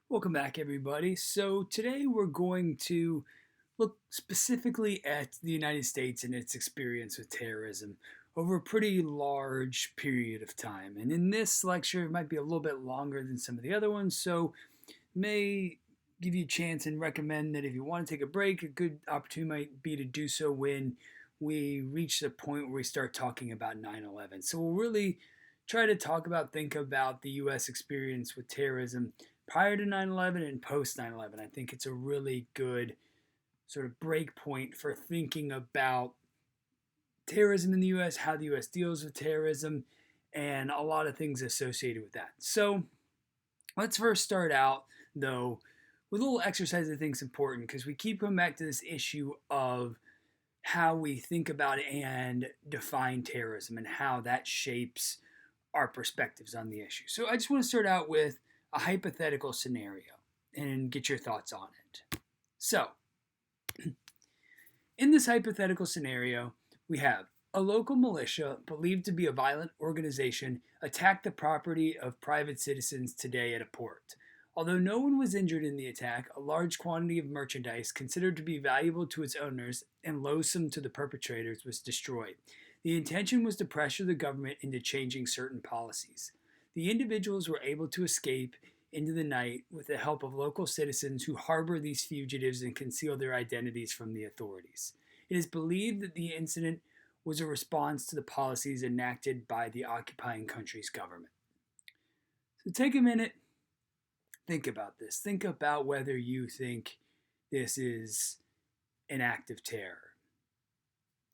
Welcome back, everybody. So, today we're going to look specifically at the United States and its experience with terrorism over a pretty large period of time. And in this lecture, it might be a little bit longer than some of the other ones, so may give you a chance and recommend that if you want to take a break, a good opportunity might be to do so when we reach the point where we start talking about 9/11. So, we'll really try to think about the U.S. experience with terrorism prior to 9/11 and post 9/11. I think it's a really good sort of break point for thinking about terrorism in the US, how the US deals with terrorism, and a lot of things associated with that. So let's first start out, though, with a little exercise I think is important because we keep coming back to this issue of how we think about and define terrorism and how that shapes our perspectives on the issue. So I just want to start out with a hypothetical scenario and get your thoughts on it. So, in this hypothetical scenario, we have a local militia believed to be a violent organization attacked the property of private citizens today at a port. Although no one was injured in the attack, a large quantity of merchandise considered to be valuable to its owners and loathsome to the perpetrators was destroyed. The intention was to pressure the government into changing certain policies. The individuals were able to escape into the night with the help of local citizens who harbor these fugitives and conceal their identities from the authorities. It is believed that the incident was a response to the policies enacted by the occupying country's government. So take a minute, think about this. Think about whether you think this is an act of terror.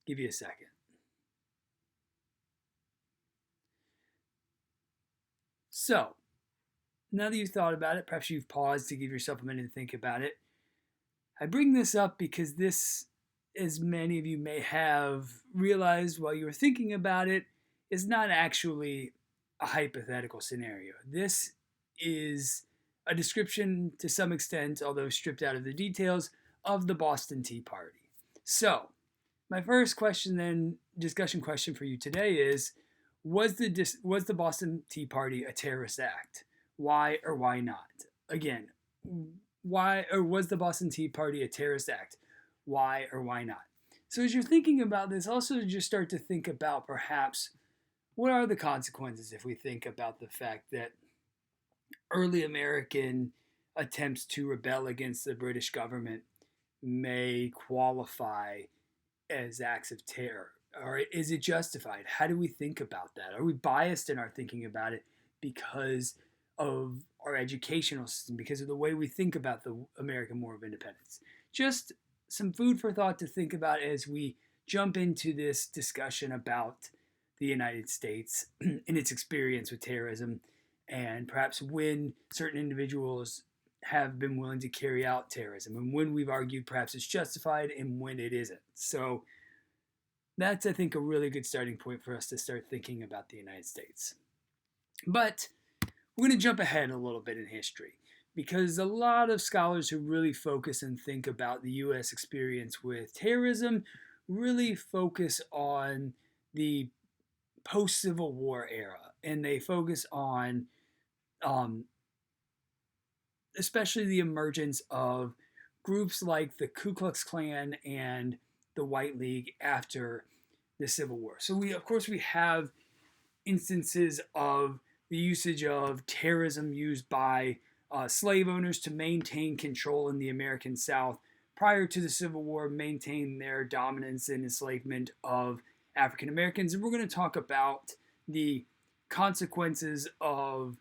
Give you a second. So, now that you've thought about it, perhaps you've paused to give yourself a minute to think about it. I bring this up because this, as many of you may have realized while you were thinking about it, is not actually a hypothetical scenario. This is a description to some extent, although stripped out of the details, of the Boston Tea Party. So, my first question then, discussion question for you today is, was the Boston Tea Party a terrorist act? Why or why not? Again, why or was the Boston Tea Party a terrorist act? Why or why not? So as you're thinking about this, also just start to think about perhaps what are the consequences if we think about the fact that early American attempts to rebel against the British government may qualify as acts of terror? Or is it justified? How do we think about that? Are we biased in our thinking about it because of our educational system, because of the way we think about the American War of Independence? Just some food for thought to think about as we jump into this discussion about the United States and its experience with terrorism, and perhaps when certain individuals have been willing to carry out terrorism, and when we've argued perhaps it's justified and when it isn't. So that's, I think, a really good starting point for us to start thinking about the United States. But we're going to jump ahead a little bit in history because a lot of scholars who really focus and think about the U.S. experience with terrorism really focus on the post-Civil War era, and they focus on um, especially the emergence of groups like the Ku Klux Klan and the White League after the Civil War. So of course, we have instances of the usage of terrorism used by slave owners to maintain control in the American South prior to the Civil War, maintain their dominance and enslavement of African Americans. And we're going to talk about the consequences of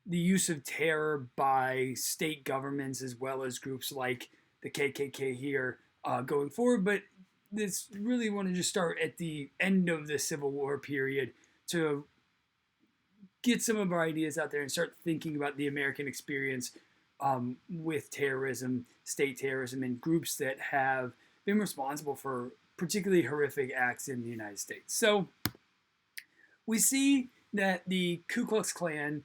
the use of terror by state governments as well as groups like the KKK here going forward. But this really want to just start at the end of the Civil War period to get some of our ideas out there and start thinking about the American experience with terrorism, state terrorism, and groups that have been responsible for particularly horrific acts in the United States. So we see that the Ku Klux Klan,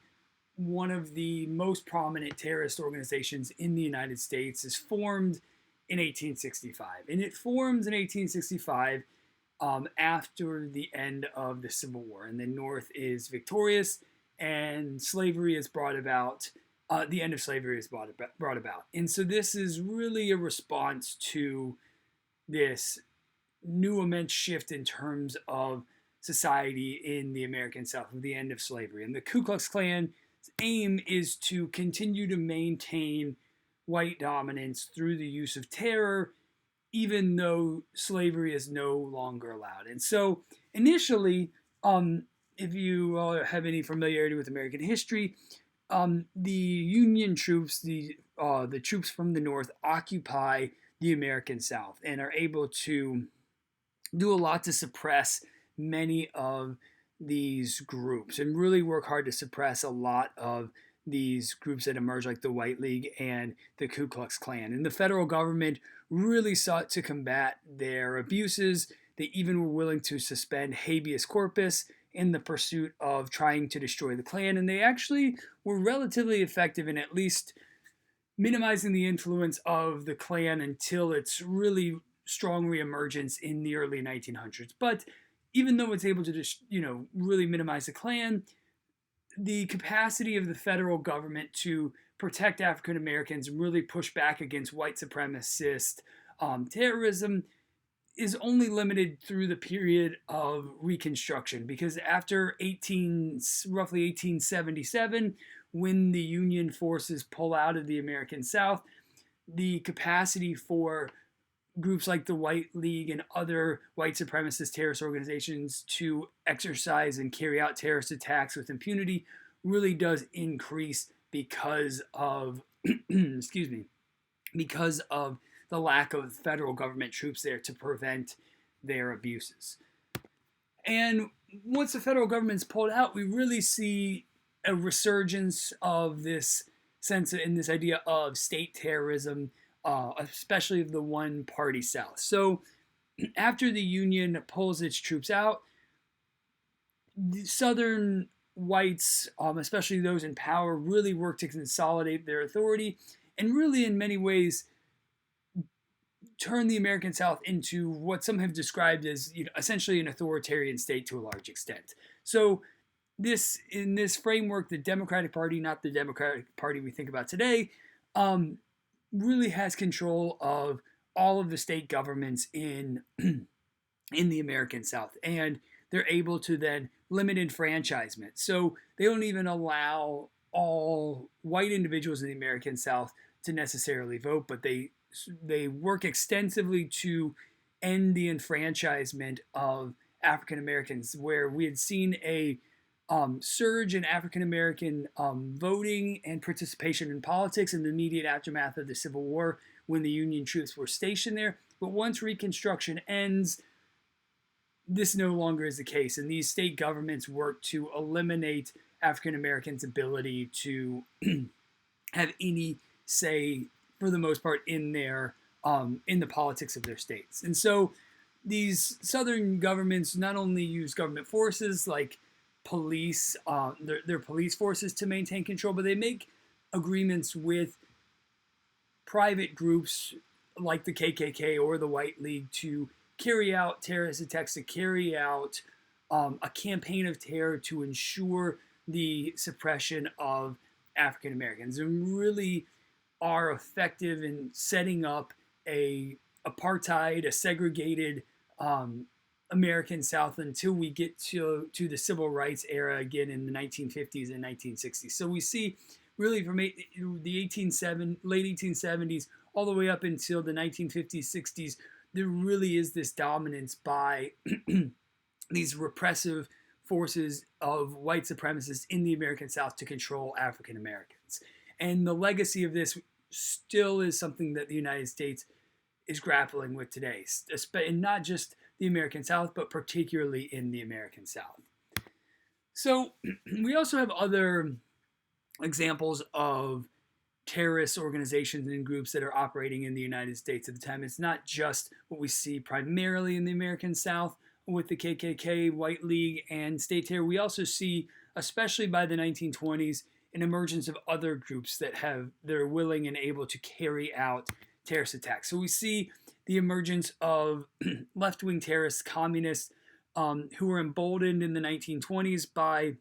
one of the most prominent terrorist organizations in the United States, is formed in 1865. And it forms in 1865 after the end of the Civil War. And the North is victorious, and slavery is brought about the end of slavery is brought about. And so this is really a response to this new immense shift in terms of society in the American South with the end of slavery. And the Ku Klux Klan's aim is to continue to maintain white dominance through the use of terror, even though slavery is no longer allowed. And so initially, if you have any familiarity with American history, the Union troops, the troops from the North, occupy the American South and are able to do a lot to suppress many of these groups and really work hard to suppress a lot of these groups that emerge, like the White League and the Ku Klux Klan. And the federal government really sought to combat their abuses. They even were willing to suspend habeas corpus in the pursuit of trying to destroy the Klan. And they actually were relatively effective in at least minimizing the influence of the Klan until its really strong reemergence in the early 1900s. But even though it's able to just, really minimize the Klan, the capacity of the federal government to protect African Americans and really push back against white supremacist terrorism is only limited through the period of Reconstruction, because after roughly 1877, when the Union forces pull out of the American South, the capacity for groups like the White League and other white supremacist terrorist organizations to exercise and carry out terrorist attacks with impunity really does increase because of because of the lack of federal government troops there to prevent their abuses. And once the federal government's pulled out, we really see a resurgence of this sense in this idea of state terrorism, especially of the one-party South. So after the Union pulls its troops out, the Southern whites, especially those in power, really work to consolidate their authority and really in many ways turn the American South into what some have described as essentially an authoritarian state to a large extent. So in this framework, the Democratic Party, not the Democratic Party we think about today, really has control of all of the state governments in the American South, and they're able to then limit enfranchisement. So they don't even allow all white individuals in the American South to necessarily vote, but they work extensively to end the enfranchisement of African Americans, where we had seen a surge in African American voting and participation in politics in the immediate aftermath of the Civil War when the Union troops were stationed there. But once Reconstruction ends, this no longer is the case, and these state governments work to eliminate African Americans' ability to have any say, for the most part, in the politics of their states. And so these Southern governments not only use government forces like police, their police forces to maintain control, but they make agreements with private groups like the KKK or the White League to carry out terrorist attacks, to carry out a campaign of terror to ensure the suppression of African Americans, and really are effective in setting up a apartheid, a segregated American South until we get to the civil rights era again in the 1950s and 1960s. So we see really from the late 1870s all the way up until the 1950s, 60s, there really is this dominance by these repressive forces of white supremacists in the American South to control African Americans. And the legacy of this still is something that the United States is grappling with today, and not just the American South, but particularly in the American South. So we also have other examples of terrorist organizations and groups that are operating in the United States at the time. It's not just what we see primarily in the American South with the KKK, White League, and state terror. We also see, especially by the 1920s, an emergence of other groups that are willing and able to carry out terrorist attacks. So we see the emergence of left-wing terrorists, communists, who were emboldened in the 1920s by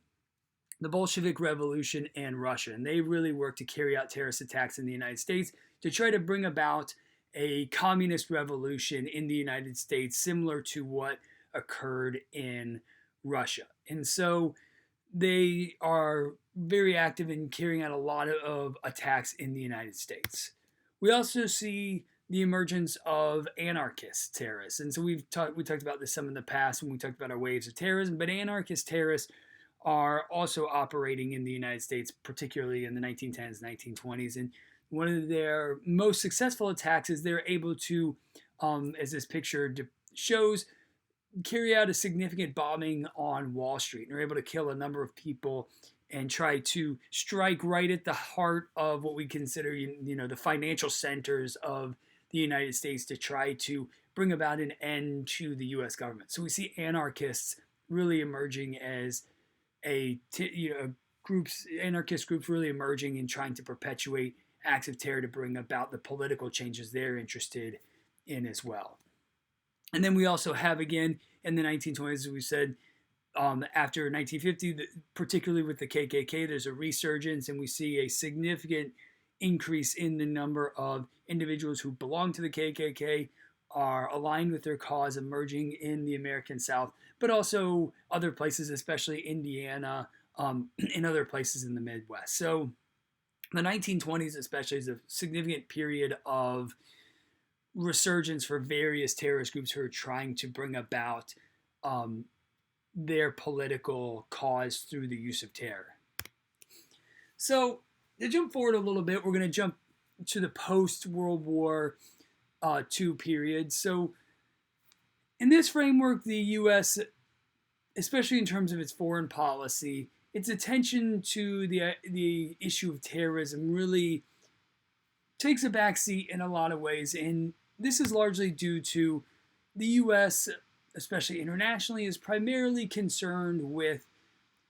the Bolshevik Revolution and Russia. And they really worked to carry out terrorist attacks in the United States to try to bring about a communist revolution in the United States, similar to what occurred in Russia. And so they are very active in carrying out a lot of attacks in the United States. We also see the emergence of anarchist terrorists. And so we talked about this some in the past when we talked about our waves of terrorism, but anarchist terrorists are also operating in the United States, particularly in the 1910s, 1920s. And one of their most successful attacks is they're able to, as this picture shows, carry out a significant bombing on Wall Street. And they're able to kill a number of people and try to strike right at the heart of what we consider, the financial centers of the United States to try to bring about an end to the U.S. government. So we see anarchists really emerging as anarchist groups really emerging and trying to perpetuate acts of terror to bring about the political changes they're interested in as well. And then we also have, again, in the 1920s, as we said, after 1950, particularly with the KKK, there's a resurgence, and we see a significant increase in the number of individuals who belong to the KKK, are aligned with their cause, emerging in the American South, but also other places, especially Indiana, and other places in the Midwest. So the 1920s especially is a significant period of resurgence for various terrorist groups who are trying to bring about their political cause through the use of terror. So to jump forward a little bit, we're going to jump to the post-World War II period. So in this framework, the U.S., especially in terms of its foreign policy, its attention to the issue of terrorism really takes a backseat in a lot of ways. And this is largely due to the U.S., especially internationally, is primarily concerned with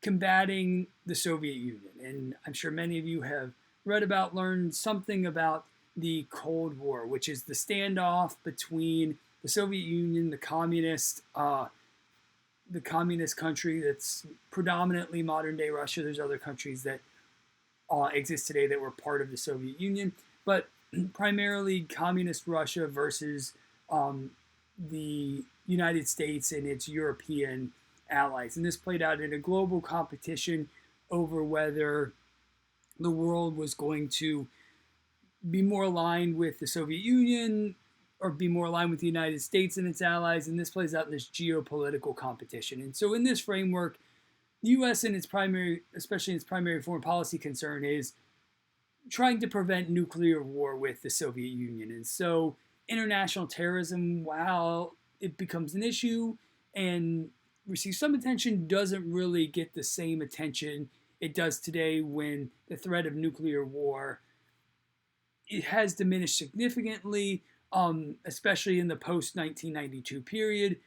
combating the Soviet Union. And I'm sure many of you have learned something about the Cold War, which is the standoff between the Soviet Union, the communist country that's predominantly modern-day Russia. There's other countries that exist today that were part of the Soviet Union, but primarily communist Russia versus the United States and its European allies. And this played out in a global competition over whether the world was going to be more aligned with the Soviet Union or be more aligned with the United States and its allies. And this plays out in this geopolitical competition. And so in this framework, the U.S. and especially its primary foreign policy concern is trying to prevent nuclear war with the Soviet Union. And so international terrorism, while it becomes an issue and receives some attention, doesn't really get the same attention it does today when the threat of nuclear war, it has diminished significantly, especially in the post-1992 period.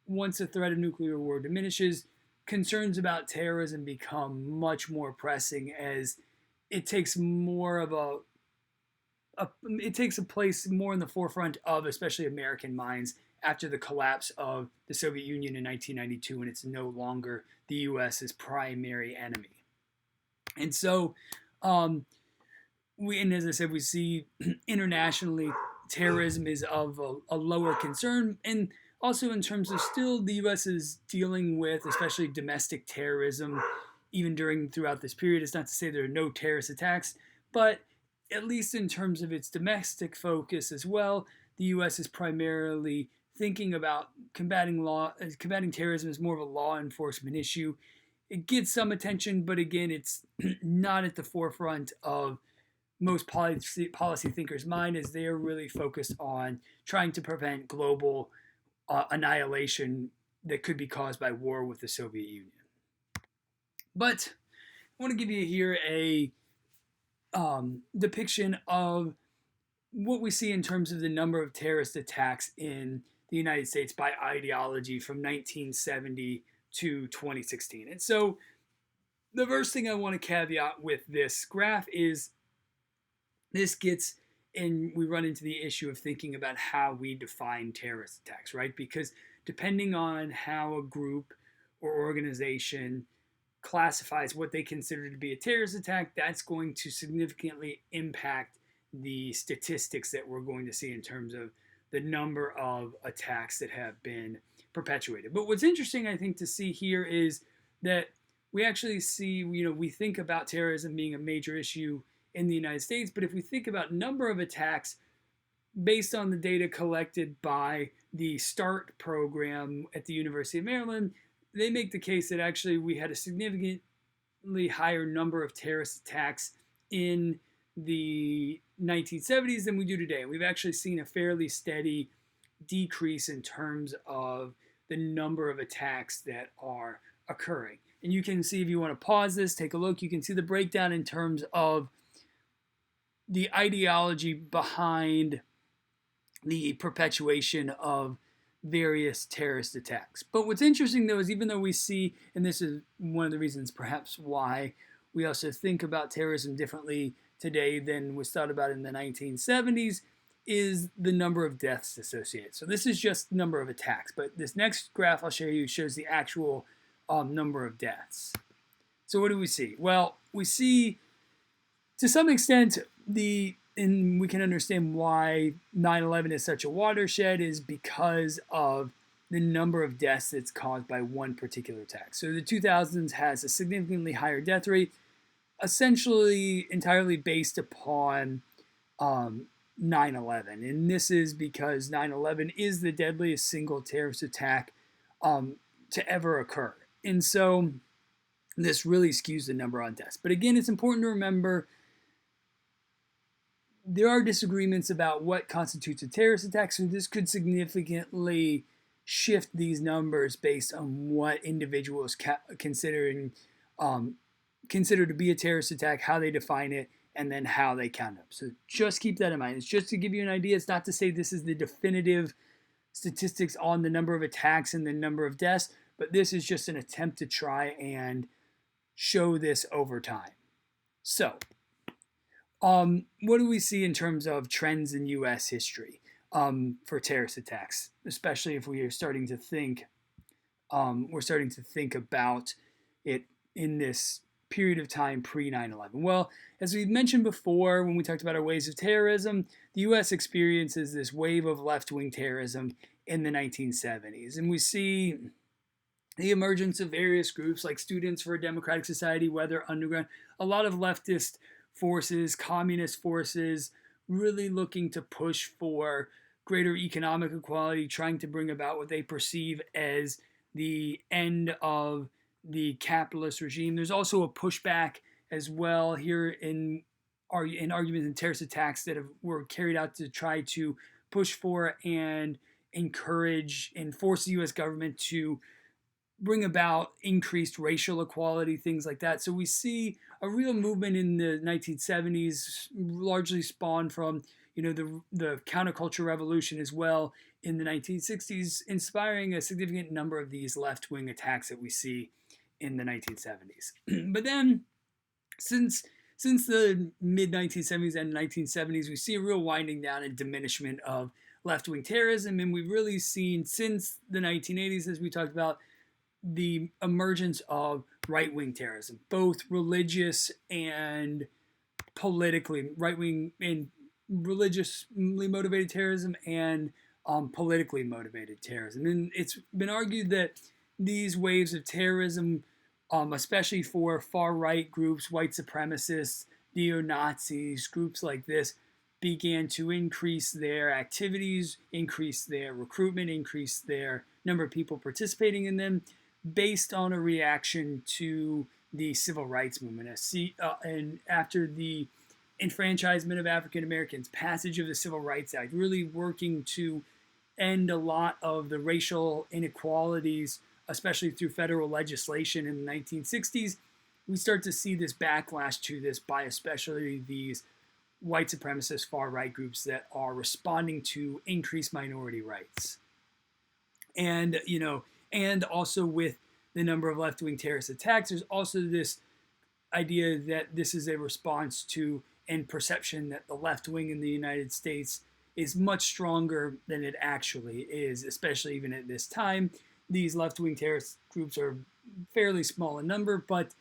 Once the threat of nuclear war diminishes, concerns about terrorism become much more pressing as it takes more of it takes a place more in the forefront of especially American minds after the collapse of the Soviet Union in 1992, and it's no longer the U.S.'s primary enemy. And so, and as I said, we see internationally terrorism is of a lower concern, and also in terms of still the U.S. is dealing with, especially domestic terrorism, even throughout this period. It's not to say there are no terrorist attacks, but at least in terms of its domestic focus as well, the U.S. is primarily thinking about combating terrorism as more of a law enforcement issue. It gets some attention, but again, it's not at the forefront of most policy thinkers' mind, as they are really focused on trying to prevent global annihilation that could be caused by war with the Soviet Union. But I want to give you here a depiction of what we see in terms of the number of terrorist attacks in the United States by ideology from 1970 to 2016. And so the first thing I want to caveat with this graph is this gets, and we run into the issue of thinking about how we define terrorist attacks, right? Because depending on how a group or organization classifies what they consider to be a terrorist attack, that's going to significantly impact the statistics that we're going to see in terms of the number of attacks that have been perpetuated. But what's interesting, I think, to see here is that we actually see, we think about terrorism being a major issue in the United States, but if we think about number of attacks based on the data collected by the START program at the University of Maryland, they make the case that actually we had a significantly higher number of terrorist attacks in the 1970s than we do today. We've actually seen a fairly steady decrease in terms of the number of attacks that are occurring. And you can see, if you want to pause this, take a look, you can see the breakdown in terms of the ideology behind the perpetuation of various terrorist attacks. But what's interesting, though, is even though we see, and this is one of the reasons perhaps why we also think about terrorism differently today than was thought about in the 1970s, is the number of deaths associated. So this is just number of attacks, but this next graph I'll show you shows the actual number of deaths. So what do we see? Well, we see, to some extent, and we can understand why 9/11 is such a watershed, is because of the number of deaths that's caused by one particular attack. So the 2000s has a significantly higher death rate, essentially entirely based upon 9/11. And this is because 9/11 is the deadliest single terrorist attack to ever occur. And so this really skews the number on deaths. But again, it's important to remember there are disagreements about what constitutes a terrorist attack, so this could significantly shift these numbers based on what individuals consider to be a terrorist attack, how they define it, and then how they count up. So just keep that in mind. It's just to give you an idea. It's not to say this is the definitive statistics on the number of attacks and the number of deaths, but this is just an attempt to try and show this over time. So what do we see in terms of trends in U.S. history for terrorist attacks, especially if we are starting to think about it in this period of time pre 9/11? Well, as we've mentioned before when we talked about our waves of terrorism, the U.S. experiences this wave of left-wing terrorism in the 1970s, and we see the emergence of various groups like Students for a Democratic Society, Weather Underground, a lot of leftist forces, communist forces, really looking to push for greater economic equality, trying to bring about what they perceive as the end of the capitalist regime. There's also a pushback as well here in arguments and terrorist attacks that were carried out to try to push for and encourage and force the U.S. government to bring about increased racial equality, things like that. So we see a real movement in the 1970s, largely spawned from the counterculture revolution as well in the 1960s, inspiring a significant number of these left-wing attacks that we see in the 1970s. But then, since the mid-1970s and 1970s, we see a real winding down and diminishment of left-wing terrorism, and we've really seen since the 1980s, as we talked about, the emergence of right-wing terrorism, both religious and politically, right-wing and religiously motivated terrorism and politically motivated terrorism. And it's been argued that these waves of terrorism, especially for far-right groups, white supremacists, neo-Nazis, groups like this, began to increase their activities, increase their recruitment, increase their number of people participating in them, based on a reaction to the civil rights movement. And after the enfranchisement of African Americans, passage of the Civil Rights Act, really working to end a lot of the racial inequalities, especially through federal legislation in the 1960s, we start to see this backlash to this by especially these white supremacist far-right groups that are responding to increased minority rights. And, and also with the number of left-wing terrorist attacks, there's also this idea that this is a response to and perception that the left wing in the United States is much stronger than it actually is, especially even at this time. These left-wing terrorist groups are fairly small in number, but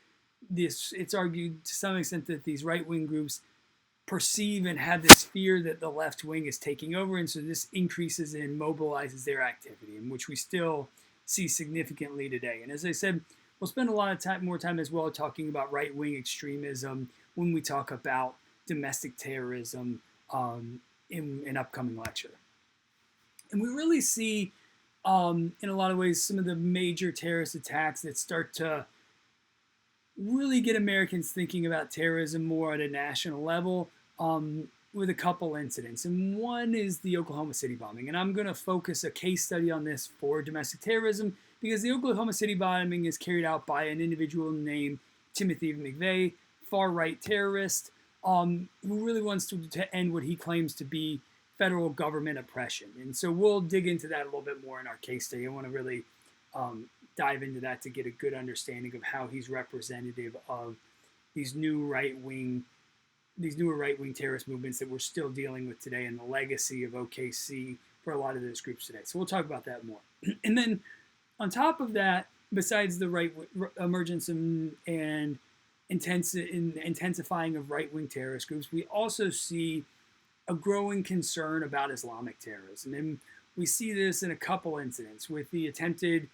it's argued to some extent that these right-wing groups perceive and have this fear that the left wing is taking over, and so this increases and mobilizes their activity, in which we still see significantly today. And as I said, we'll spend a lot of more time as well talking about right-wing extremism when we talk about domestic terrorism in an upcoming lecture. And we really see, in a lot of ways, some of the major terrorist attacks that start to really get Americans thinking about terrorism more at a national level, with a couple incidents. And one is the Oklahoma City bombing. And I'm going to focus a case study on this for domestic terrorism because the Oklahoma City bombing is carried out by an individual named Timothy McVeigh, far-right terrorist, who really wants to end what he claims to be federal government oppression. And so we'll dig into that a little bit more in our case study. I want to really dive into that to get a good understanding of how he's representative of these newer right-wing terrorist movements that we're still dealing with today and the legacy of OKC for a lot of those groups today. So we'll talk about that more. And then on top of that, besides the emergence and intensifying of right-wing terrorist groups, we also see a growing concern about Islamic terrorism. And we see this in a couple incidents with the attempted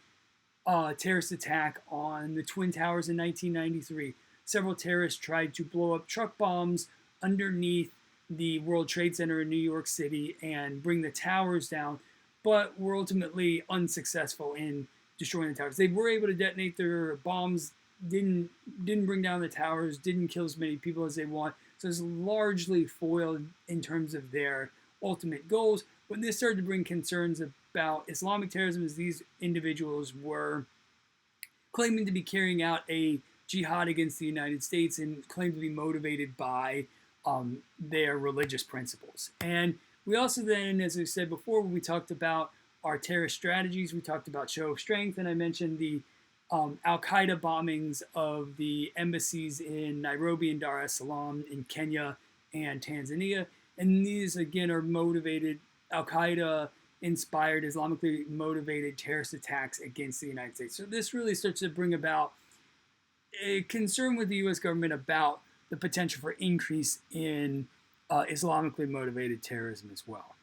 terrorist attack on the Twin Towers in 1993. Several terrorists tried to blow up truck bombs underneath the World Trade Center in New York City and bring the towers down, but were ultimately unsuccessful in destroying the towers. They were able to detonate their bombs, didn't bring down the towers, didn't kill as many people as they want, so it's largely foiled in terms of their ultimate goals. When this started to bring concerns about Islamic terrorism, as these individuals were claiming to be carrying out a jihad against the United States and claimed to be motivated by their religious principles. And we also then, as I said before, when we talked about our terrorist strategies, we talked about show of strength, and I mentioned the Al-Qaeda bombings of the embassies in Nairobi and Dar es Salaam in Kenya and Tanzania. And these, again, are motivated, Al-Qaeda inspired, Islamically motivated terrorist attacks against the United States. So this really starts to bring about a concern with the U.S. government about the potential for increase in Islamically motivated terrorism as well.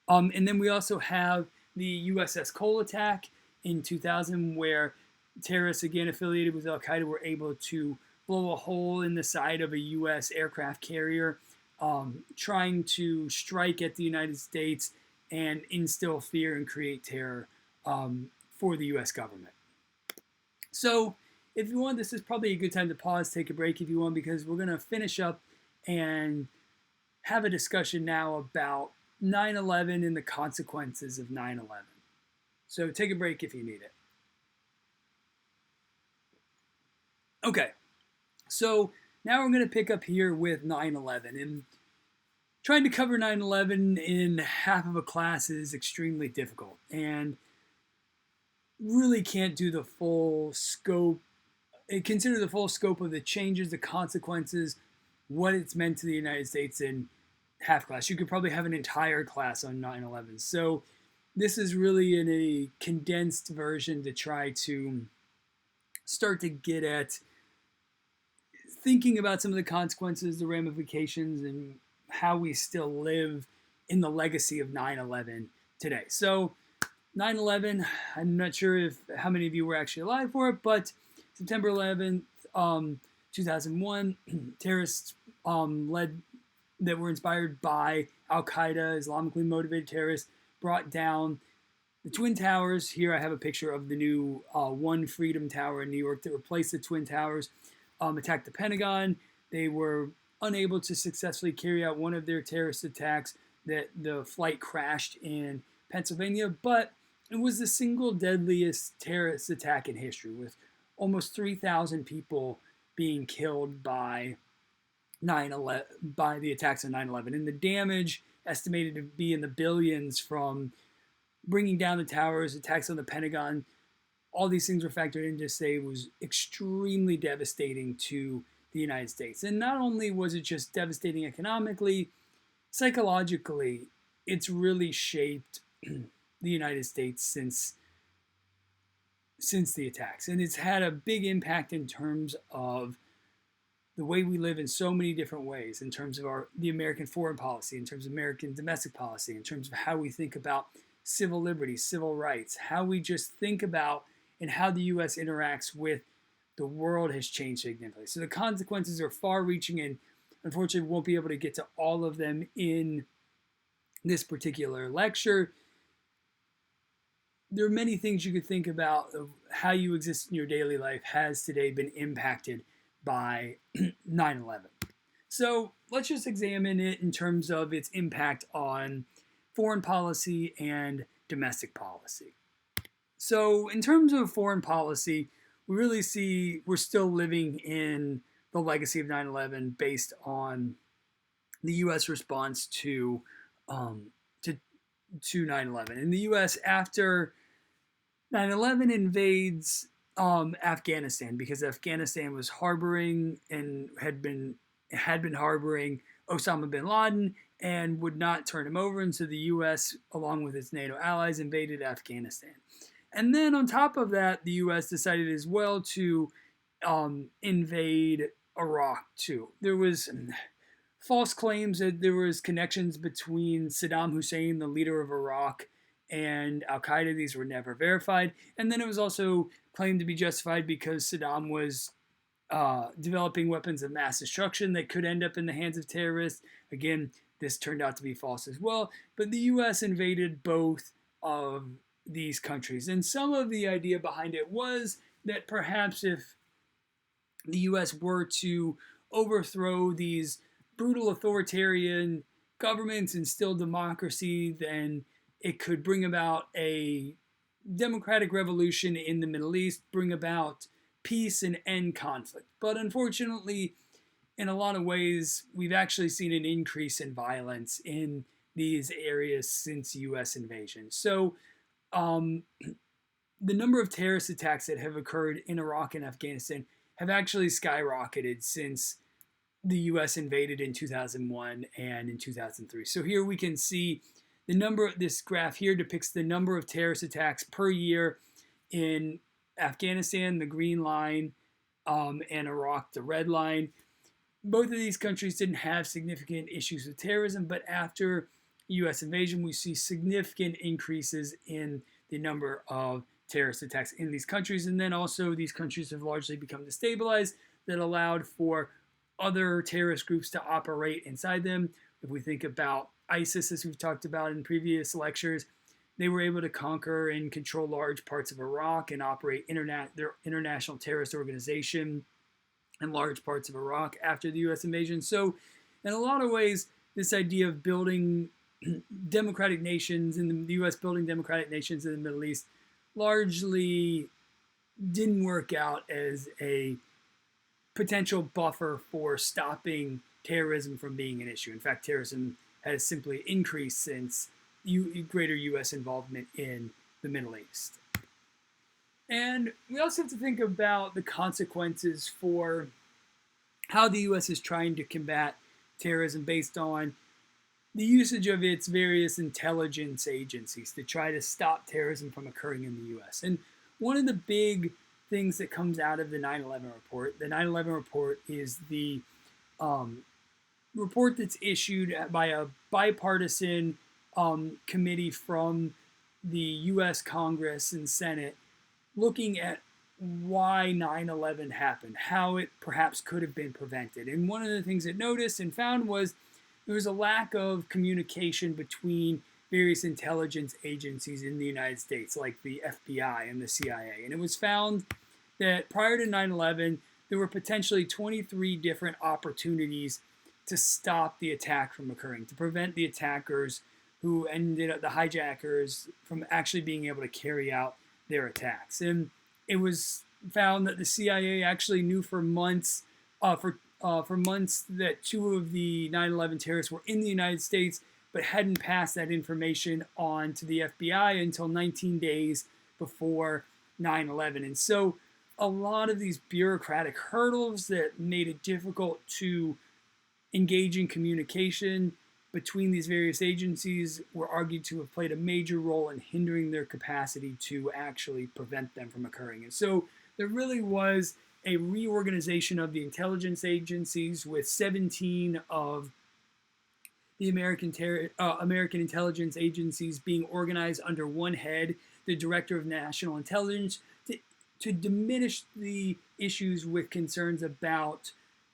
And then we also have the USS Cole attack in 2000, where terrorists, again affiliated with Al-Qaeda, were able to blow a hole in the side of a U.S. aircraft carrier, trying to strike at the United States and instill fear and create terror for the U.S. government. So if you want, this is probably a good time to pause, take a break if you want, because we're going to finish up and have a discussion now about 9/11 and the consequences of 9/11. So take a break if you need it. Okay, so now we're going to pick up here with 9/11. And trying to cover 9/11 in half of a class is extremely difficult and really can't do the full scope, consider the full scope of the changes, the consequences, what it's meant to the United States in half class. You could probably have an entire class on 9/11. So this is really in a condensed version to try to start to get at thinking about some of the consequences, the ramifications, and how we still live in the legacy of 9/11 today. So 9/11, I'm not sure how many of you were actually alive for it, but September 11th, 2001, terrorists led that were inspired by Al-Qaeda, Islamically motivated terrorists, brought down the Twin Towers. Here I have a picture of the new One Freedom Tower in New York that replaced the Twin Towers, attacked the Pentagon. They were unable to successfully carry out one of their terrorist attacks. That the flight crashed in Pennsylvania, but it was the single deadliest terrorist attack in history, with almost 3,000 people being killed by the attacks on 9/11, and the damage estimated to be in the billions from bringing down the towers, attacks on the Pentagon. All these things were factored in to say it was extremely devastating to the United States. And not only was it just devastating economically, psychologically, it's really shaped the United States since since the attacks. And it's had a big impact in terms of the way we live in so many different ways, in terms of the American foreign policy, in terms of American domestic policy, in terms of how we think about civil liberties, civil rights, how we just think about and how the U.S. interacts with the world has changed significantly. So the consequences are far reaching, and unfortunately, we won't be able to get to all of them in this particular lecture. There are many things you could think about of how you exist in your daily life has today been impacted by 9/11. So let's just examine it in terms of its impact on foreign policy and domestic policy. So in terms of foreign policy, we really see we're still living in the legacy of 9/11 based on the U.S. response to um, to 9/11. In the U.S., after 9/11 invades Afghanistan, because Afghanistan was harboring and had been harboring Osama bin Laden and would not turn him over, and so the U.S., along with its NATO allies, invaded Afghanistan. And then on top of that, the U.S. decided as well to invade Iraq too. There was false claims that there was connections between Saddam Hussein, the leader of Iraq, and Al Qaeda. These were never verified. And then it was also claimed to be justified because Saddam was developing weapons of mass destruction that could end up in the hands of terrorists. Again, this turned out to be false as well. But the U.S. invaded both of these countries. And some of the idea behind it was that perhaps if the U.S. were to overthrow these brutal authoritarian governments, instill democracy, then it could bring about a democratic revolution in the Middle East, bring about peace and end conflict. But unfortunately, in a lot of ways, we've actually seen an increase in violence in these areas since U.S. invasion. So the number of terrorist attacks that have occurred in Iraq and Afghanistan have actually skyrocketed since the U.S. invaded in 2001 and in 2003. So here we can see the number. This graph here depicts the number of terrorist attacks per year in Afghanistan, the green line, and Iraq, the red line. Both of these countries didn't have significant issues with terrorism, but after U.S. invasion, we see significant increases in the number of terrorist attacks in these countries. And then also these countries have largely become destabilized, that allowed for other terrorist groups to operate inside them. If we think about ISIS, as we've talked about in previous lectures, they were able to conquer and control large parts of Iraq and operate their international terrorist organization in large parts of Iraq after the U.S. invasion. So in a lot of ways, this idea of building democratic nations in the U.S. building democratic nations in the Middle East largely didn't work out as a potential buffer for stopping terrorism from being an issue. In fact, terrorism has simply increased since greater U.S. involvement in the Middle East. And we also have to think about the consequences for how the U.S. is trying to combat terrorism based on the usage of its various intelligence agencies to try to stop terrorism from occurring in the U.S. And one of the big things that comes out of the 9/11 report, the 9/11 report is the report that's issued by a bipartisan committee from the U.S. Congress and Senate, looking at why 9/11 happened, how it perhaps could have been prevented. And one of the things it noticed and found was there was a lack of communication between various intelligence agencies in the United States, like the FBI and the CIA. And it was found that prior to 9/11, there were potentially 23 different opportunities to stop the attack from occurring, to prevent the attackers who ended up, the hijackers, from actually being able to carry out their attacks. And it was found that the CIA actually knew for months that two of the 9/11 terrorists were in the United States, but hadn't passed that information on to the FBI until 19 days before 9/11. And so a lot of these bureaucratic hurdles that made it difficult to engage in communication between these various agencies were argued to have played a major role in hindering their capacity to actually prevent them from occurring. And so there really was a reorganization of the intelligence agencies, with 17 of the American intelligence agencies being organized under one head, the Director of National Intelligence, to diminish the issues with concerns about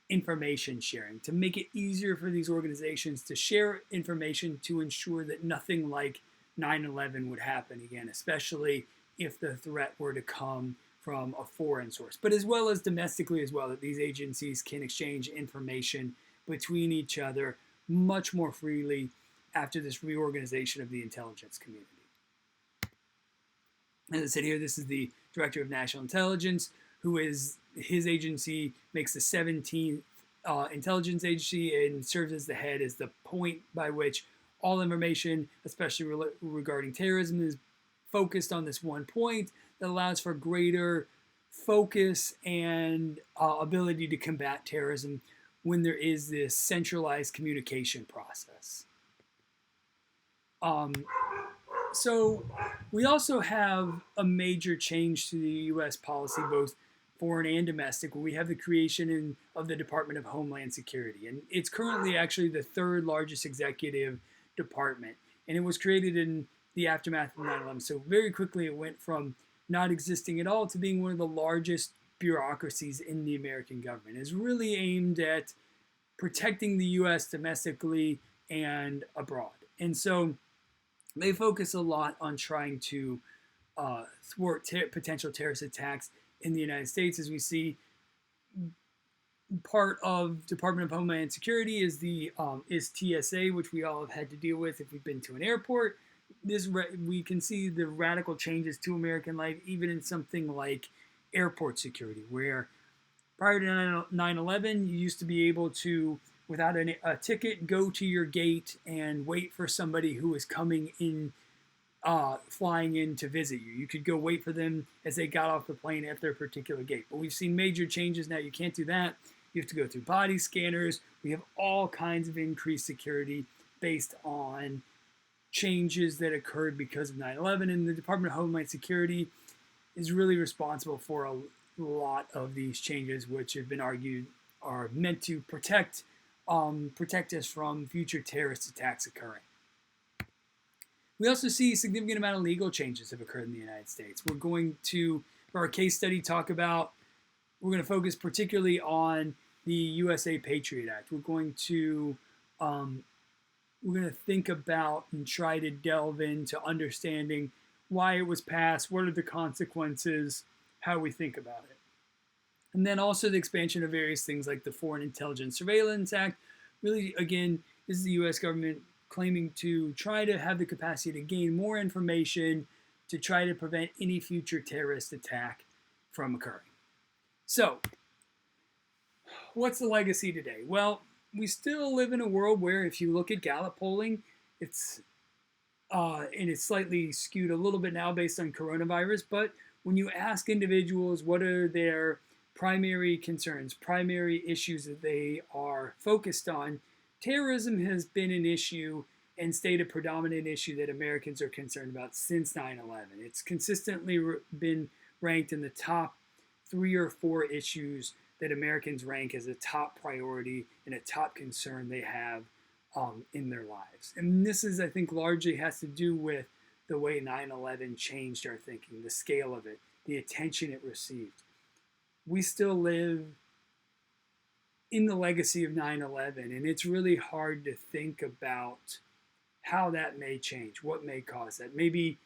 information sharing, to make it easier for these organizations to share information to ensure that nothing like 9/11 would happen again, especially if the threat were to come from a foreign source, but as well as domestically as well, that these agencies can exchange information between each other much more freely after this reorganization of the intelligence community. As I said here, this is the Director of National Intelligence, who is, his agency makes the 17th intelligence agency and serves as the head, as the point by which all information, especially regarding terrorism, is focused on this one point that allows for greater focus and ability to combat terrorism when there is this centralized communication process. So we also have a major change to the U.S. policy, both foreign and domestic, where we have the creation of the Department of Homeland Security. And it's currently actually the third largest executive department. And it was created in the aftermath of 9/11. So very quickly it went from not existing at all to being one of the largest bureaucracies in the American government. It's really aimed at protecting the U.S. domestically and abroad. And so they focus a lot on trying to thwart potential terrorist attacks in the United States. As we see, part of Department of Homeland Security is TSA, which we all have had to deal with if we've been to an airport. We can see the radical changes to American life, even in something like airport security, where prior to 9/11, you used to be able to, without a ticket, go to your gate and wait for somebody who was coming in, flying in to visit you. You could go wait for them as they got off the plane at their particular gate. But we've seen major changes now. You can't do that. You have to go through body scanners. We have all kinds of increased security based on changes that occurred because of 9/11. And the Department of Homeland Security is really responsible for a lot of these changes, which have been argued are meant to protect us from future terrorist attacks occurring. We also see a significant amount of legal changes have occurred in the United States. We're going to, for our case study, we're going to focus particularly on the USA Patriot Act. We're going to think about and try to delve into understanding why it was passed, what are the consequences, how we think about it. And then also the expansion of various things like the Foreign Intelligence Surveillance Act. Really, again, this is the U.S. government claiming to try to have the capacity to gain more information to try to prevent any future terrorist attack from occurring. So, what's the legacy today? Well, we still live in a world where, if you look at Gallup polling, it's slightly skewed a little bit now based on coronavirus, but when you ask individuals what are their primary concerns, primary issues that they are focused on, terrorism has been an issue and stayed a predominant issue that Americans are concerned about since 9/11. It's consistently been ranked in the top 3 or 4 issues that Americans rank as a top priority and a top concern they have in their lives. And this is, I think, largely has to do with the way 9/11 changed our thinking, the scale of it, the attention it received. We still live in the legacy of 9/11, and it's really hard to think about how that may change, what may cause that. Maybe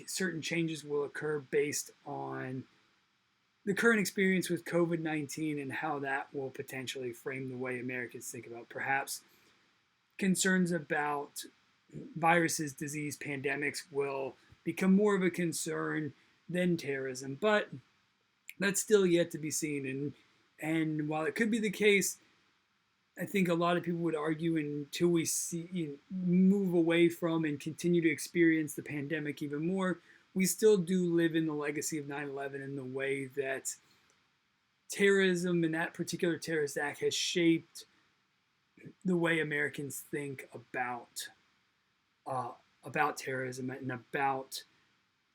certain changes will occur based on the current experience with COVID-19 and how that will potentially frame the way Americans think about perhaps concerns about viruses, disease, pandemics will become more of a concern than terrorism. But that's still yet to be seen. And while it could be the case, I think a lot of people would argue until we move away from and continue to experience the pandemic even more, we still do live in the legacy of 9/11 in the way that terrorism and that particular terrorist act has shaped the way Americans think about terrorism and about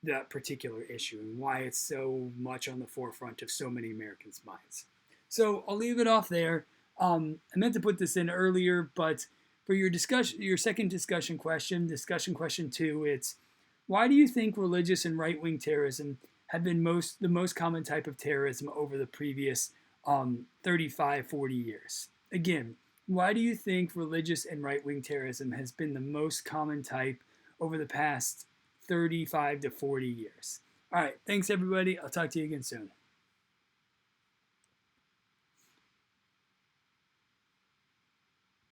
that particular issue and why it's so much on the forefront of so many Americans' minds. So I'll leave it off there. I meant to put this in earlier, but for your discussion, your second discussion question 2, it's why do you think religious and right-wing terrorism have been the most common type of terrorism over the previous 35, 40 years? Again, why do you think religious and right-wing terrorism has been the most common type over the past 35 to 40 years? All right, thanks everybody. I'll talk to you again soon.